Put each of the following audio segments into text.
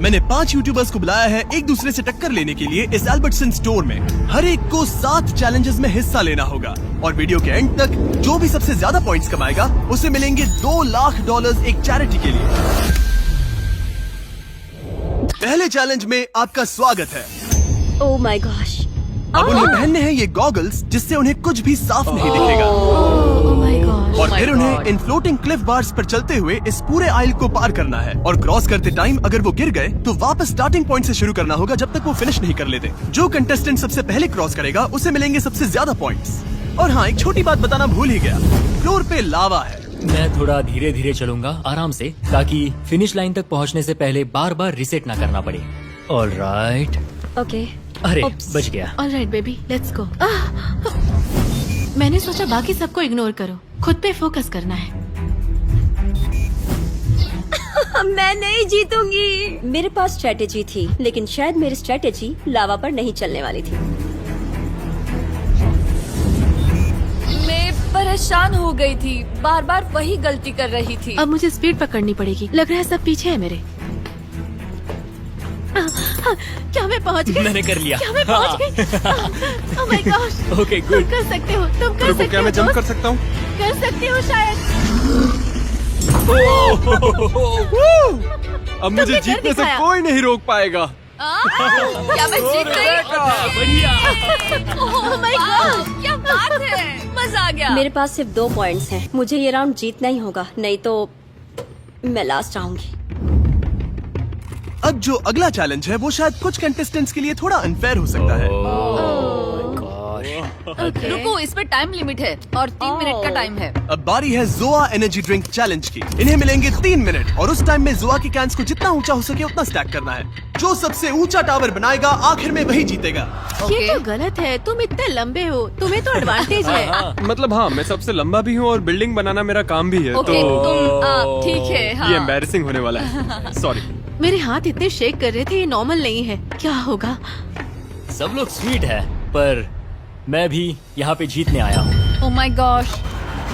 मैंने 5 यूट्यूबर्स को बुलाया है एक दूसरे से टक्कर लेने के लिए इस एल्बर्टसन स्टोर में। हर एक को 7 चैलेंजेस में हिस्सा लेना होगा और वीडियो के एंड तक जो भी सबसे ज्यादा पॉइंट्स कमाएगा उसे मिलेंगे $2 लाख एक चैरिटी के लिए। पहले चैलेंज में आपका स्वागत है। Oh my gosh. अब उन्हें पहनने हैं ये गॉगल्स जिससे उन्हें कुछ भी साफ नहीं दिखेगा। Oh my gosh. और फिर उन्हें इन फ्लोटिंग क्लिफ बार्स पर चलते हुए इस पूरे आइल को पार करना है और क्रॉस करते टाइम अगर वो गिर गए तो वापस स्टार्टिंग पॉइंट से शुरू करना होगा जब तक वो फिनिश नहीं कर लेते। जो कंटेस्टेंट सबसे पहले क्रॉस करेगा उसे मिलेंगे सबसे ज्यादा पॉइंट्स। और हाँ, एक छोटी बात बताना भूल ही गया, फ्लोर पे लावा है। मैं थोड़ा धीरे धीरे चलूंगा, आराम से, ताकि फिनिश लाइन तक पहुंचने से पहले बार बार रिसेट ना करना पड़े। ऑलराइट। ओके। अरे बच गया। Alright baby, let's go. मैंने सोचा बाकी सबको इग्नोर करो, खुद पे फोकस करना है। मैं नहीं जीतूंगी। मेरे पास स्ट्रेटेजी थी, लेकिन शायद मेरी स्ट्रेटेजी लावा पर नहीं चलने वाली थी। मैं परेशान हो गई थी, बार बार वही गलती कर रही थी। अब मुझे स्पीड पकड़नी पड़ेगी। लग रहा है सब पीछे है मेरे। क्या मैं पहुंच गई? मैंने कर लिया। क्या मैं पहुंच गई? Oh my gosh. ओके तुम गुड। कर सकते हो, तुम कर सकते हो। क्या मैं जंप कर सकता हूँ? कर सकते हो शायद। अब मुझे तुमने कर जीतने से दिखाया। कोई नहीं रोक पाएगा। क्या मैं जीत गई? बढ़िया। ओह माय गॉड, क्या बात है, मजा आ गया। मेरे पास सिर्फ 2 पॉइंट्स हैं। मुझे ये राउंड जीतना ही होगा, नहीं तो मैं लास्ट आऊंगी। अब जो अगला चैलेंज है वो शायद कुछ कंटेस्टेंट्स के लिए थोड़ा अनफेयर हो सकता है। रुको, इस पे टाइम लिमिट है और 3 मिनट का टाइम है। अब बारी है जोआ एनर्जी ड्रिंक चैलेंज की। इन्हें मिलेंगे 3 मिनट और उस टाइम में जोआ की कैंस को जितना ऊंचा हो सके उतना स्टैक करना है। जो सबसे ऊंचा टावर बनाएगा आखिर में वही जीतेगा। ये तो गलत है, तुम इतने लंबे हो, तुम्हें तो एडवांटेज है। मतलब हाँ, मैं सबसे लंबा भी हूँ और बिल्डिंग बनाना मेरा काम भी है। ओके, तो तुम ठीक है। हाँ। ये एम्बैरेसिंग होने वाला है। सॉरी। मेरे हाथ इतने शेक कर रहे थे, ये नॉर्मल नहीं है। क्या होगा? सब लोग स्वीट है, पर मैं भी यहाँ पे जीतने आया हूँ। Oh my gosh.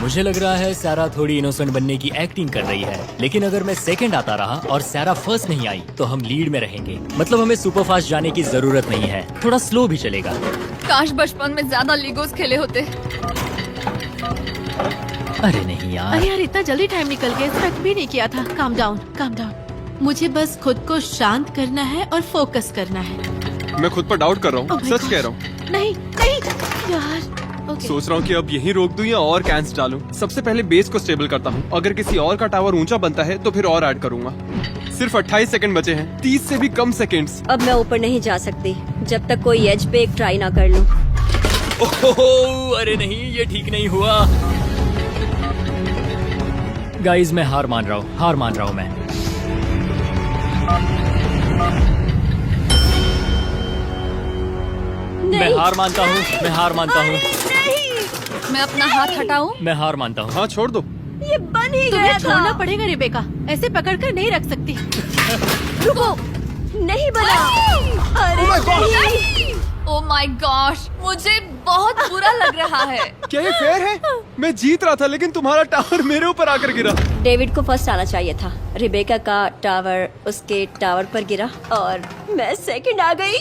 मुझे लग रहा है सारा थोड़ी इनोसेंट बनने की एक्टिंग कर रही है, लेकिन अगर मैं सेकंड आता रहा और सारा फर्स्ट नहीं आई तो हम लीड में रहेंगे। मतलब हमें सुपर फास्ट जाने की जरूरत नहीं है, थोड़ा स्लो भी चलेगा। काश बचपन में ज्यादा लीगोस खेले होते। अरे नहीं यार। अरे यार, इतना जल्दी टाइम निकल गया, एक्सपेक्ट भी नहीं किया था। Calm down, calm down. मुझे बस खुद को शांत करना है और फोकस करना है। मैं खुद पर डाउट कर रहा Oh हूँ, my सच gosh. कह रहा हूँ। नहीं नहीं यार। ओके। सोच रहा हूँ कि अब यहीं रोक दूं या और कैंस डालूं। सबसे पहले बेस को स्टेबल करता हूँ। अगर किसी और का टावर ऊंचा बनता है तो फिर और ऐड करूंगा। सिर्फ 28 सेकंड बचे हैं, 30 से भी कम सेकंड्स। अब मैं ऊपर नहीं जा सकती जब तक कोई एज पे एक ट्राई ना कर लूं। ओहो, अरे नहीं, ये ठीक नहीं हुआ। गाइस, मैं हार मान रहा हूँ मैं। मैं हार मानता हूँ। मैं अपना हाथ हटाऊं? मैं हार मानता हूँ। हाँ, छोड़ दो। ये बन ही तुम्हें गया छोड़ना था। पड़ेगा रेबेका, ऐसे पकड़कर नहीं रख सकती। रुको, नहीं बना। अरे नहीं। ओह माय गॉश, मुझे बहुत बुरा लग रहा है। क्या ये फेयर है? मैं जीत रहा था लेकिन तुम्हारा टावर मेरे ऊपर आकर गिरा। डेविड को फर्स्ट आना चाहिए था। रिबेका का टावर उसके टावर पर गिरा और मैं सेकंड आ गई।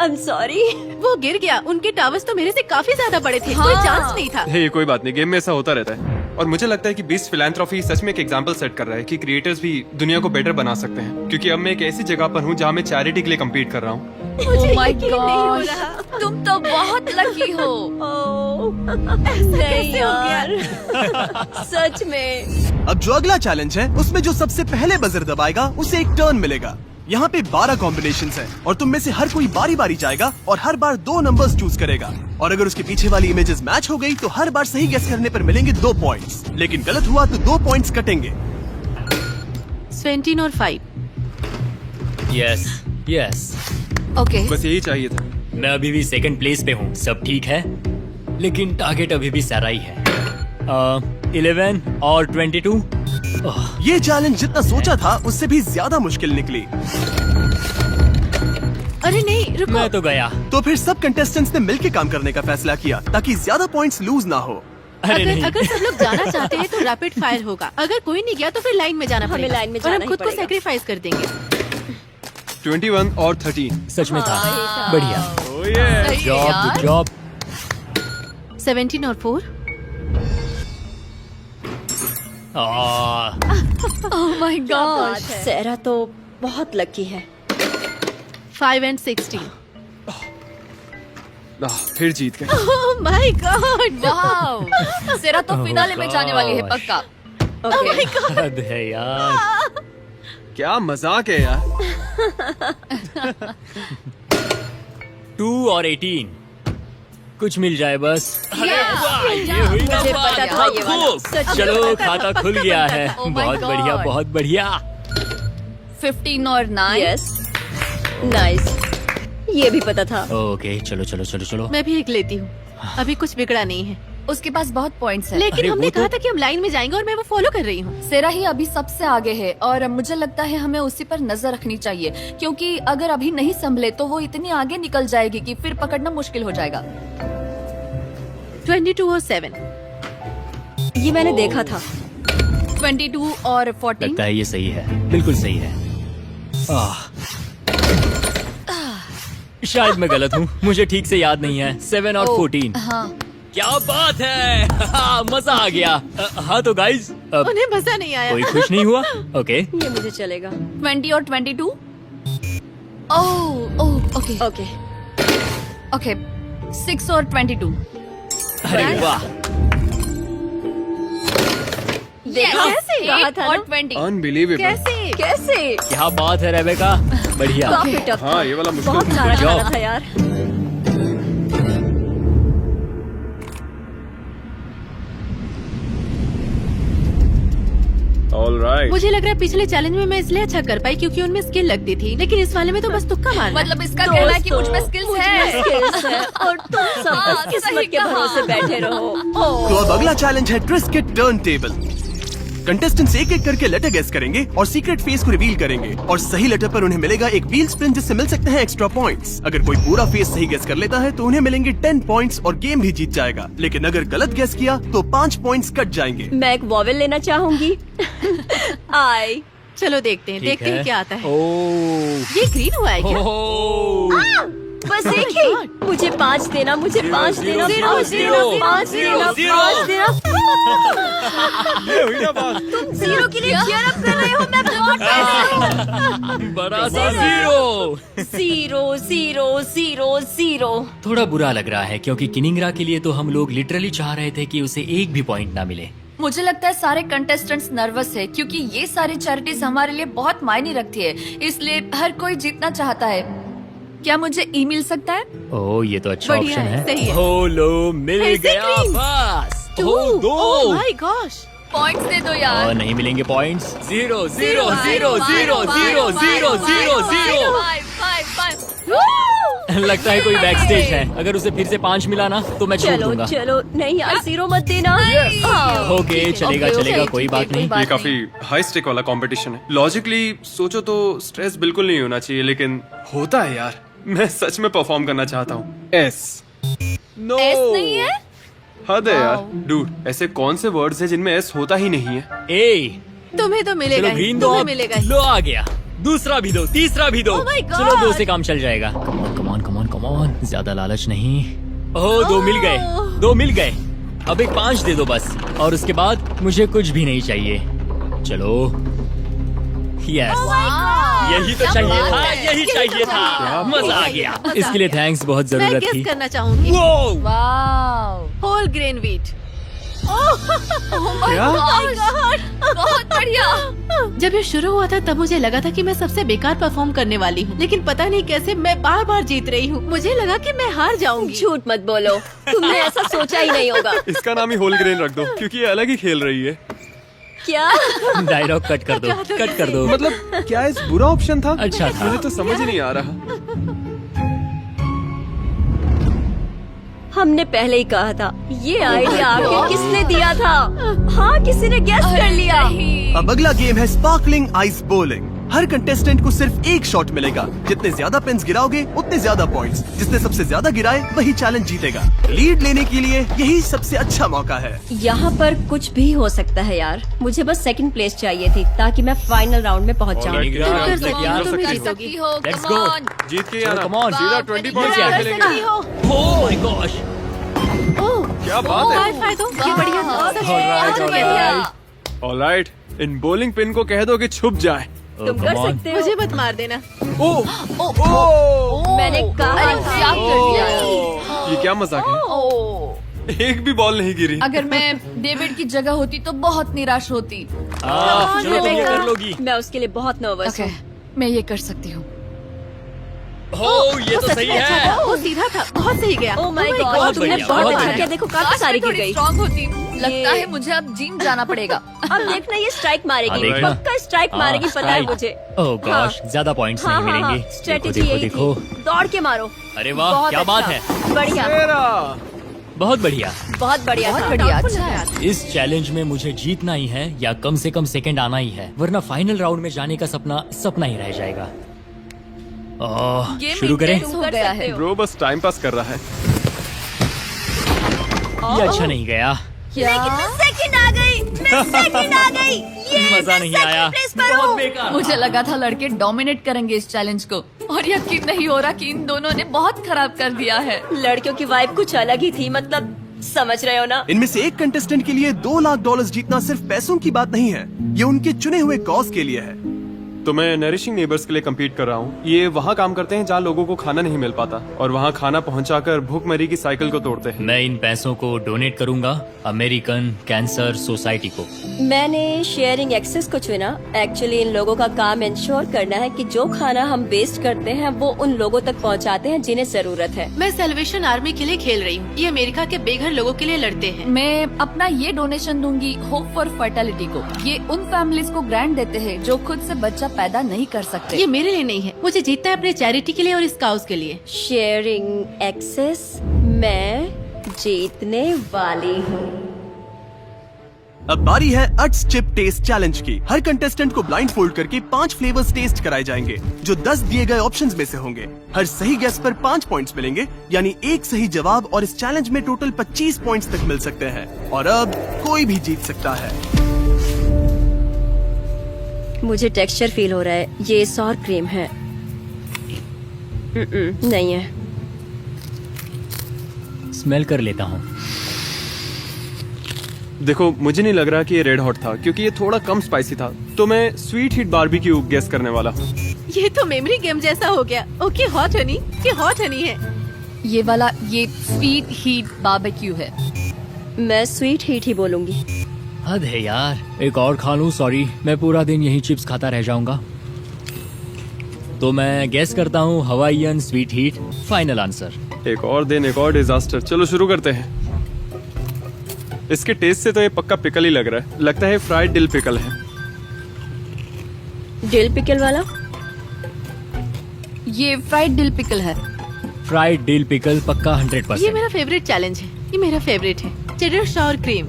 I am sorry. वो गिर गया, उनके टावर्स तो मेरे से काफी ज्यादा बड़े थे। हाँ। कोई चांस नहीं था। ये कोई बात नहीं, गेम में ऐसा होता रहता है। और मुझे लगता है कि बीस्ट फिलैंथ्रोपी सच में एक एग्जांपल सेट कर रहा है कि क्रिएटर्स भी दुनिया को बेटर बना सकते हैं। क्योंकि अब मैं एक ऐसी जगह पर हूँ जहाँ मैं चैरिटी के लिए कम्पीट कर रहा हूँ। ओह माय यकीन नहीं हो गॉश, रहा। तुम तो बहुत लकी हो। नहीं हो गया? यार। सच में। अब जो अगला चैलेंज है उसमें जो सबसे पहले बजर दबाएगा उसे एक टर्न मिलेगा। यहाँ पे 12 कॉम्बिनेशंस हैं और तुम में से हर कोई बारी बारी जाएगा और हर बार 2 नंबर्स चूज करेगा। और अगर उसके पीछे वाली इमेजेस मैच हो गई तो हर बार सही गेस करने पर मिलेंगे 2 पॉइंट्स, लेकिन गलत हुआ तो 2 पॉइंट्स कटेंगे। 17 और 5। यस। ओके, बस यही चाहिए था। मैं अभी भी सेकंड प्लेस पे हूँ, सब ठीक है, लेकिन टारगेट अभी भी सारा ही है। 11 और 22। ये चैलेंज जितना सोचा था उससे भी ज्यादा मुश्किल निकली। अरे नहीं, रुको। मैं तो गया। तो फिर सब कंटेस्टेंट्स ने मिलकर काम करने का फैसला किया ताकि ज्यादा पॉइंट्स लूज ना हो। अरे नहीं। अगर सब लोग जाना चाहते हैं तो रैपिड फायर होगा। अगर कोई नहीं गया तो फिर लाइन में जाना हमें पड़ेगा लाइन में और जाना हम ही खुद को पड़ेगा। सेक्रीफाइस कर देंगे। 21 और 13। सच में था। बढ़िया। Oh yeah! सही है जॉब, यार। Good job. 17 और 4। Oh my God. सहरा तो बहुत लकी है। 5 and 16। फिर जीत गए। Oh my God. वाओ। सेरा तो Oh फिनाले में जाने वाली है gosh. पक्का। ओके हद है यार। क्या मजाक है यार। 2 और 18। कुछ मिल जाए बस। अरे वाह, ये हुई ना मुझे बात। पता था ये वाला। खूब। सच में चलो पता था, खाता पक्का खुल गया पता है। था। Oh my बहुत बढ़िया, God. बहुत बढ़िया। 15 और 9। यस नाइस, ये भी पता था। ओके, चलो चलो चलो चलो। मैं भी एक लेती हूँ। अभी कुछ बिगड़ा नहीं है। उसके पास बहुत पॉइंट्स हैं। लेकिन अरे हमने वो कहा तो- था कि हम लाइन में जाएंगे और मैं वो फॉलो कर रही हूँ। सेरा ही अभी सबसे आगे है और मुझे लगता है हमें उसी पर नजर रखनी चाहिए, क्योंकि अगर अभी नहीं संभले तो वो इतनी आगे निकल जाएगी कि फिर पकड़ना मुश्किल हो जाएगा। 22 और 7। ये मैंने देखा था। 22 और 14। लगता है ये सही है, बिल्कुल सही है। शायद मैं गलत हूँ, मुझे ठीक से याद नहीं है। 7 और 14। हाँ। क्या बात है। मजा आ गया। हाँ तो गाइज, अब उन्हें मजा नहीं आया। कोई खुश नहीं हुआ? ओके। ये मुझे चलेगा। 20 और 22। Oh okay okay okay. 6 और 22। अरे वाह, देखा कहा था और ना। 20। अनबिलीवेबल। कैसे कैसे क्या बात है रेबेका, बढ़िया। काफी टफ था। हाँ, ये वाला मुश्किल बहुत था। सारा Good job. खाना था यार। All right. मुझे लग रहा है पिछले चैलेंज में मैं इसलिए अच्छा कर पाई क्योंकि उनमें स्किल लगती थी, लेकिन इस वाले में तो बस तुक्का मारना। मतलब इसका कहना है कि मुझ में स्किल्स है। स्किल्स है और तुम सब हाँ, बस किस्मत सही के कहा। भरोसे बैठे रहो। तो अब अगला चैलेंज है ट्विस्ट के टर्न टेबल। कंटेस्टेंट्स एक एक करके लेटर गेस करेंगे और सीक्रेट फेस को रिवील करेंगे और सही लेटर पर उन्हें मिलेगा एक व्हील स्पिन जिससे मिल सकते हैं एक्स्ट्रा पॉइंट्स। अगर कोई पूरा फेस सही गेस कर लेता है तो उन्हें मिलेंगे 10 पॉइंट्स और गेम भी जीत जाएगा। लेकिन अगर गलत गेस किया तो 5 पॉइंट्स कट जाएंगे। मैं एक वॉवेल लेना चाहूंगी। आई चलो देखते हैं, ठीक देखते हैं क्या आता है। ओह, ये ग्रीन हुआ है क्या? ओह, बस एक ही। मुझे 5 देना, मुझे 5 देना, 5 देना, 5 देना, 5 देना। ये हुई ना बात। तुम 0 के लिए cheer up कर रहे हो, मैं प्लॉट कर रही हूँ। बड़ा सा 0। 0 0 0 0। थोड़ा बुरा लग रहा है क्योंकि किनिंग्रा के लिए तो हम लोग लिटरली चाह रहे थे कि उसे एक भी पॉइंट ना मिले। मुझे लगता है सारे कंटेस्टेंट्स नर्वस है क्योंकि ये सारी चैरिटीज हमारे लिए बहुत मायने रखती है, इसलिए हर कोई जीतना चाहता है। क्या मुझे ई मिल सकता है? ओह, ये तो अच्छा बढ़िया ऑप्शन है, है। सही है। ओ लो, मिल फिर से गया green। बस। 2। ओह, 2। Oh my gosh। पॉइंट्स दे दो यार। और नहीं मिलेंगे पॉइंट्स। 0 0 0 0 0 0 0 0। 5। लगता है कोई बैक स्टेज है। अगर उसे फिर से 5 मिला ना तो मैं छोड़ चलो दूंगा। चलो, नहीं यार 0 मत देना। हाँ। ओके, चलेगा ओके, चलेगा, ओके, कोई ठीक है, बात कोई नहीं। बात ये काफी हाई स्टेक वाला कंपटीशन है। लॉजिकली सोचो तो स्ट्रेस बिल्कुल नहीं होना चाहिए, लेकिन होता है यार। मैं सच में परफॉर्म करना चाहता हूँ। एस नो, एस नहीं है? हद है यार। Wow. डूड, ऐसे कौन से वर्ड्स हैं जिनमें एस होता ही नहीं है? ए, तुम्हें तो मिलेगा चलो ही, ग्रीन दो, तुम्हें अब मिलेगा ही। लो आ गया। दूसरा भी दो, तीसरा भी दो। Oh my God! चलो 2 से काम चल जाएगा। कमॉन कमॉन कमॉन, ज्यादा लालच नहीं। ओह, 2 मिल गए, 2 मिल गए। अब एक 5 दे दो बस, और उसके बाद मुझे कुछ भी नहीं चाहिए। चलो, यस, यही तो चाहिए था, यही चाहिए था। मजा आ गया। इसके लिए थैंक्स, बहुत मैं जरूरत गेस थी। करना चाहूंगी। वो वाओ। Whole grain wheat. क्या? बहुत बढ़िया। जब ये शुरू हुआ था तब मुझे लगा था कि मैं सबसे बेकार परफॉर्म करने वाली हूँ, लेकिन पता नहीं कैसे मैं बार बार जीत रही हूँ। मुझे लगा कि मैं हार जाऊंगी। झूठ मत बोलो, तुमने ऐसा सोचा ही नहीं होगा। इसका नाम ही होल ग्रेन रख दो, क्योंकि ये अलग ही खेल रही है। क्या? डायलॉग कट कर दो, कट कर दो। मतलब क्या इस बुरा ऑप्शन था? अच्छा था। मुझे तो समझ ही नहीं आ रहा। हमने पहले ही कहा था, ये आइडिया आखिर किसने दिया था? हाँ, किसी ने गेस कर लिया। अब अगला गेम है स्पार्कलिंग आइस बोलिंग। हर कंटेस्टेंट को सिर्फ एक शॉट मिलेगा। जितने ज्यादा पेन्स गिराओगे उतने ज्यादा पॉइंट्स। जिसने सबसे ज्यादा गिराए वही चैलेंज जीतेगा। लीड लेने के लिए यही सबसे अच्छा मौका है। यहाँ पर कुछ भी हो सकता है यार। मुझे बस सेकंड प्लेस चाहिए थी ताकि मैं फाइनल राउंड में पहुँच जाऊँ। Alright, तुम कर यार, सकती यार, हो, तुम सकती जीत हो। सकती हो Let's come go. on. जीत के चलो, आना। come on. सीधा वाह, 20 very पॉइंट good. क्या कर मिलेंगे? सकती हो। Oh my gosh. ओह, क्या बात है? हाई दो, ये बढ़िया था। Alright, बहुत alright. बढ़िया। ऑलराइट, इन बॉलिंग पिन को कह दो कि छुप जाए। Oh, तुम come कर on. सकते हो। मुझे मत मार देना। मैंने कहा अरे क्या कर दिया? ये क्या मजाक है? एक भी बॉल नहीं गिरी। अगर मैं डेविड की जगह होती तो बहुत निराश होती। चलो तुम ये कर लोगी। मैं उसके लिए बहुत नर्वस ओके, हूँ। मैं ये कर सकती हूँ। Oh, ये तो सच सही में अच्छा है। था, वो सीधा था, बहुत सही गया। Oh my Oh my God, God, तुमने बढ़िया, बहुत बहुत अच्छा बढ़िया। किया। देखो काफी काश सारी मैं गिर थोड़ी गई। स्ट्रांग होती। लगता है मुझे अब जिम जाना पड़ेगा। अब देखना ये स्ट्राइक मारेगी। देखना। पक्का स्ट्राइक मारेगी, पता है strike. मुझे। Oh gosh, ज्यादा पॉइंट्स नहीं मिलेंगे। स्ट्रेटेजी देखो, यही देखो, थी। दौड़ के मारो। अरे वाह, बहुत क्या बात अच्छा। है। बढ़िया, बहुत बढ़िया। बहुत बढ़िया बहुत था। बढ़िया, अच्छा है। इस चैलेंज में मुझे जीतना ही है या कम से कम सेकंड आना ही है, वरना फाइनल राउंड में जाने का सपना ही रह जाएगा। गेम शुरू करें? intense हो गया है। ब्रो बस टाइम पास कर रहा है। ये अच्छा नहीं गया। लेकिन मैं सेकंड आ गई। मैं सेकंड आ गई। ये मजा नहीं आया। बहुत बेकार। मुझे लगा था लड़के डोमिनेट करेंगे इस चैलेंज को, और यकीन नहीं हो रहा कि इन दोनों ने बहुत खराब कर दिया है। लड़कियों की वाइब कुछ अलग ही थी। मतलब समझ रहे हो ना? इनमें से एक कंटेस्टेंट के लिए $2 लाख जीतना सिर्फ पैसों की बात नहीं है। ये उनके चुने हुए कॉज के लिए है। तो मैं नरिशिंग नेबर्स के लिए compete कर रहा हूँ। ये वहाँ काम करते हैं जहाँ लोगों को खाना नहीं मिल पाता, और वहाँ खाना पहुँचाकर भूखमरी की साइकिल को तोड़ते हैं। मैं इन पैसों को डोनेट करूंगा अमेरिकन कैंसर सोसाइटी को। मैंने शेयरिंग एक्सेस को चुना। एक्चुअली इन लोगों का काम इंश्योर करना है कि जो खाना हम वेस्ट करते हैं वो उन लोगों तक पहुंचाते हैं जिन्हें जरूरत है। मैं सेलिब्रेशन आर्मी के लिए खेल रही हूँ। ये अमेरिका के बेघर लोगों के लिए लड़ते हैं। मैं अपना ये डोनेशन दूंगी होप फॉर फर्टिलिटी को। ये उन फैमिलीज को ग्रांट देते हैं जो खुद से बच्चा पैदा नहीं कर सकते। ये मेरे लिए नहीं है, मुझे जीतना है अपने चैरिटी के लिए और इस काउस के लिए। शेयरिंग एक्सेस मैं जीतने वाली हूँ। अब बारी है अट्स चिप टेस्ट चैलेंज की। हर कंटेस्टेंट को ब्लाइंड फोल्ड करके 5 फ्लेवर्स टेस्ट कराए जाएंगे जो 10 दिए गए ऑप्शंस में से होंगे। हर सही गेस पर 5 पॉइंट्स मिलेंगे, यानी एक सही जवाब और इस चैलेंज में टोटल 25 पॉइंट्स तक मिल सकते हैं। और अब कोई भी जीत सकता है। मुझे टेक्सचर फील हो रहा है। ये सॉर क्रीम है। नहीं है। स्मेल कर लेता हूँ। देखो, मुझे नहीं लग रहा कि ये रेड हॉट था, क्योंकि ये थोड़ा कम स्पाइसी था। तो मैं स्वीट हीट बारबेक्यू गेस करने वाला हूँ। ये तो मेमोरी गेम जैसा हो गया। ओके, हॉट हनी, ये हॉट हनी है। ये वाला ये स्वीट हीट बारबेक्यू है। मैं स्वीट हीट ही बोलूंगी। हद है यार। एक और खा लूं? सॉरी, मैं पूरा दिन यही चिप्स खाता रह जाऊंगा। तो मैं गेस करता हूँ Hawaiian sweet heat. Final answer. एक और दिन, एक और डिजास्टर। चलो शुरू करते हैं। इसके टेस्ट से तो ये पक्का पिकल ही लग रहा है। लगता है फ्राइड डिल पिकल है। डिल पिकल वाला? ये फ्राइड डिल पिकल है। फ्राइड डिल पिकल पक्का ये 100%। मेरा फेवरेट चैलेंज है। ये मेरा फेवरेट है। Cheddar sure cream.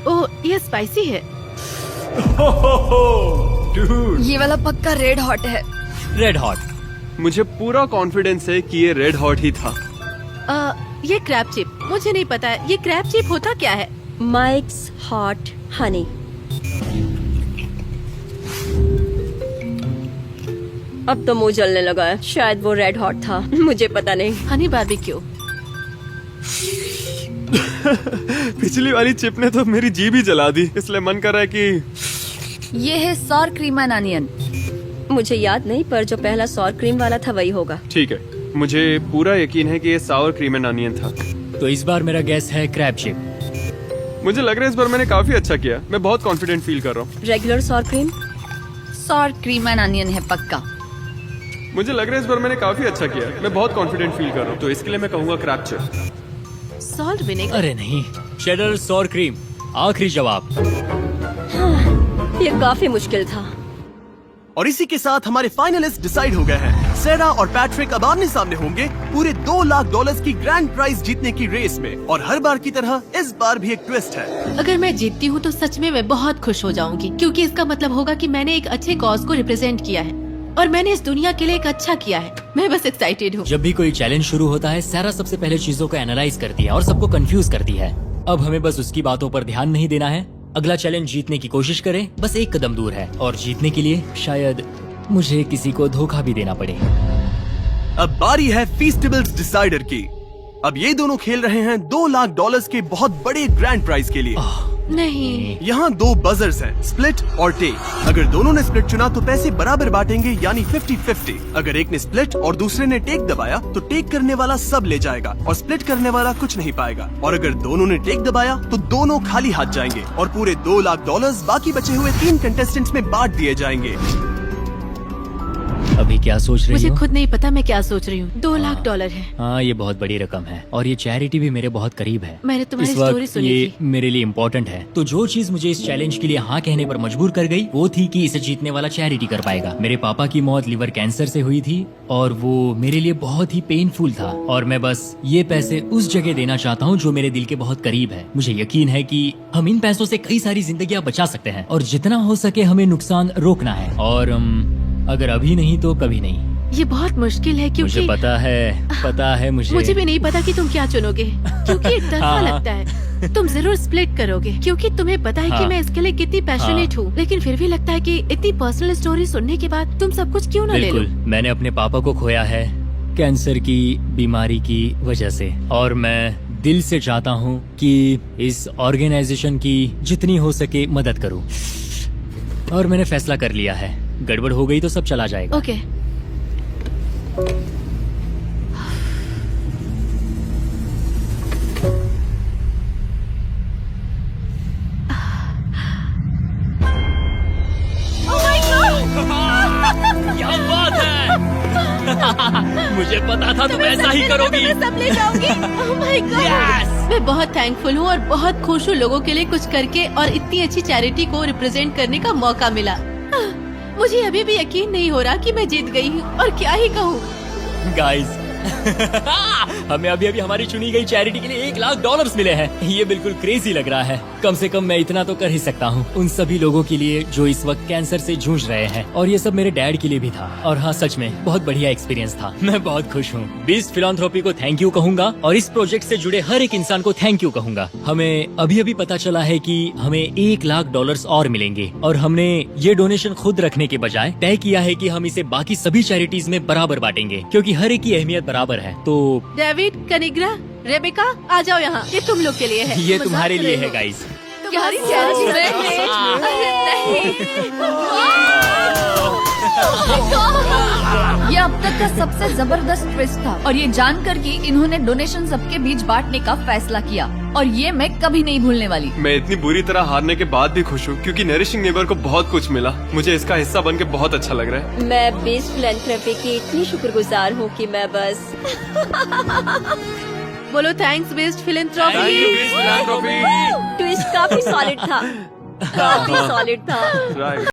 ओह, ये स्पाइसी है। ये वाला पक्का रेड हॉट है। Red hot. मुझे पूरा कॉन्फिडेंस है कि ये रेड हॉट ही था। ये क्रैब चिप। मुझे नहीं पता ये क्रैब चिप होता क्या है। Mics hot Honey. अब तो मुंह जलने लगा है। शायद वो रेड हॉट था, मुझे पता नहीं। हनी बारबेक्यू। पिछली वाली चिप ने तो मेरी जीभ ही जला दी, इसलिए मन कर रहा है कि ये है सॉर क्रीम एंड अनियन। मुझे याद नहीं, पर जो पहला सॉर क्रीम वाला था वही होगा। ठीक है। मुझे पूरा यकीन है कि ये सावर क्रीम एंड अनियन था। तो इस बार मेरा गेस है क्रैब चिप। मुझे लग रहा है इस बार मैंने काफी अच्छा किया। मैं बहुत कॉन्फिडेंट फील कर रहा हूँ। Regular sour cream? Sour cream and onion है पक्का। मुझे लग रहा है इस बार मैंने काफी अच्छा किया। मैं बहुत कॉन्फिडेंट फील कर रहा हूँ, तो इसके लिए मैं कहूँगा क्रैब चिप। Salt vinegar. अरे नहीं, चेडर सॉर क्रीम। आखिरी जवाब। ये काफी मुश्किल था। और इसी के साथ हमारे फाइनलिस्ट डिसाइड हो गए हैं। सैरा और पैट्रिक अब आमने सामने होंगे पूरे $2 लाख की ग्रैंड प्राइज जीतने की रेस में। और हर बार की तरह इस बार भी एक ट्विस्ट है। अगर मैं जीतती हूँ तो सच में मैं बहुत खुश हो जाऊंगी, क्योंकि इसका मतलब होगा कि मैंने एक अच्छे कॉज को रिप्रेजेंट किया है और मैंने इस दुनिया के लिए एक अच्छा किया है। मैं बस एक्साइटेड हूँ। जब भी कोई चैलेंज शुरू होता है, सैरा सबसे पहले चीजों को एनालाइज करती है और सबको कंफ्यूज करती है। अब हमें बस उसकी बातों पर ध्यान नहीं देना है। अगला चैलेंज जीतने की कोशिश करें, बस एक कदम दूर है। और जीतने के लिए शायद मुझे किसी को धोखा भी देना पड़े। अब बारी है फीस्टिबल्स डिसाइडर की। अब ये दोनों खेल रहे हैं $2 लाख के बहुत बड़े ग्रैंड प्राइज के लिए। नहीं, यहाँ 2 बजर्स हैं, स्प्लिट और टेक। अगर दोनों ने स्प्लिट चुना तो पैसे बराबर बांटेंगे, यानी 50-50। अगर एक ने स्प्लिट और दूसरे ने टेक दबाया तो टेक करने वाला सब ले जाएगा और स्प्लिट करने वाला कुछ नहीं पाएगा। और अगर दोनों ने टेक दबाया तो दोनों खाली हाथ जाएंगे और पूरे $2 लाख बाकी बचे हुए 3 कंटेस्टेंट्स में बांट दिए जाएंगे। अभी क्या सोच रही मुझे हो? खुद नहीं पता मैं क्या सोच रही हूँ। $2 लाख है। हाँ, ये बहुत बड़ी रकम है और ये चैरिटी भी मेरे बहुत करीब है। मैंने तुम्हारी इस वक्त स्टोरी सुनी ये थी। मेरे लिए इम्पोर्टेंट है। तो जो चीज मुझे इस चैलेंज के लिए हाँ कहने पर मजबूर कर गई वो थी कि इसे जीतने वाला चैरिटी कर पाएगा। मेरे पापा की मौत लिवर कैंसर से हुई थी और वो मेरे लिए बहुत ही पेनफुल था और मैं बस ये पैसे उस जगह देना चाहता हूँ जो मेरे दिल के बहुत करीब है। मुझे यकीन है कि हम इन पैसों से कई सारी जिंदगियां बचा सकते हैं और जितना हो सके हमें नुकसान रोकना है। और अगर अभी नहीं तो कभी नहीं। ये बहुत मुश्किल है मुझे क्योंकि पता है मुझे भी नहीं पता कि तुम क्या चुनोगे, क्योंकि एक तरफा हाँ। लगता है। तुम जरूर स्प्लिट करोगे क्योंकि तुम्हें पता है कि हाँ। मैं इसके लिए कितनी पैशनेट हूँ, लेकिन फिर भी लगता है कि इतनी पर्सनल स्टोरी सुनने के बाद तुम सब कुछ क्यों ना ले लो। बिल्कुल, मैंने अपने पापा को खोया है कैंसर की बीमारी की वजह से और मैं दिल से चाहता हूँ कि इस ऑर्गेनाइजेशन की जितनी हो सके मदद करूँ। और मैंने फैसला कर लिया है, गड़बड़ हो गई तो सब चला जाएगा। ओके। क्या बात है? मुझे पता था तुम ऐसा ही करोगी। सब ले जाऊंगी। Oh my God! Yes! मैं बहुत थैंकफुल हूँ और बहुत खुश हूँ लोगों के लिए कुछ करके और इतनी अच्छी चैरिटी को रिप्रेजेंट करने का मौका मिला। मुझे अभी भी यकीन नहीं हो रहा कि मैं जीत गई हूँ और क्या ही कहूँ। गाइस हमें अभी हमारी चुनी गई चैरिटी के लिए $1 लाख मिले हैं। ये बिल्कुल क्रेजी लग रहा है। कम से कम मैं इतना तो कर ही सकता हूँ उन सभी लोगों के लिए जो इस वक्त कैंसर से जूझ रहे हैं। और ये सब मेरे डैड के लिए भी था। और हाँ, सच में बहुत बढ़िया एक्सपीरियंस था। मैं बहुत खुश हूँ। बीस्ट फिलैंथ्रोपी को थैंक यू कहूंगा और इस प्रोजेक्ट से जुड़े हर एक इंसान को थैंक यू कहूंगा। हमें अभी पता चला है कि हमें $1 लाख और मिलेंगे और हमने ये डोनेशन खुद रखने के बजाय तय किया है कि हम इसे बाकी सभी चैरिटीज में बराबर बांटेंगे, क्योंकि हर एक की अहमियत बराबर है। तो डेविड, कनिग्रा, रेबेका, आ जाओ यहाँ। ये तुम लोग के लिए है। ये मजाक तुम्हारे कर लिए रही है हो। गाइस। तुम्हारी चैरिटी में ये अब तक का सबसे जबरदस्त ट्विस्ट था और ये जानकर कि इन्होंने डोनेशन सबके बीच बांटने का फैसला किया और ये मैं कभी नहीं भूलने वाली। मैं इतनी बुरी तरह हारने के बाद भी खुश हूँ क्योंकि नरिशिंग नेबर को बहुत कुछ मिला। मुझे इसका हिस्सा बन के बहुत अच्छा लग रहा है। मैं बीस्ट फिलैंथ्रोपी की इतनी शुक्रगुजार हूँ कि मैं बस बोलो thanks best Thank you, philanthropy. Beast Philanthropy. Twist काफी सॉलिड था, काफी सॉलिड था। Right.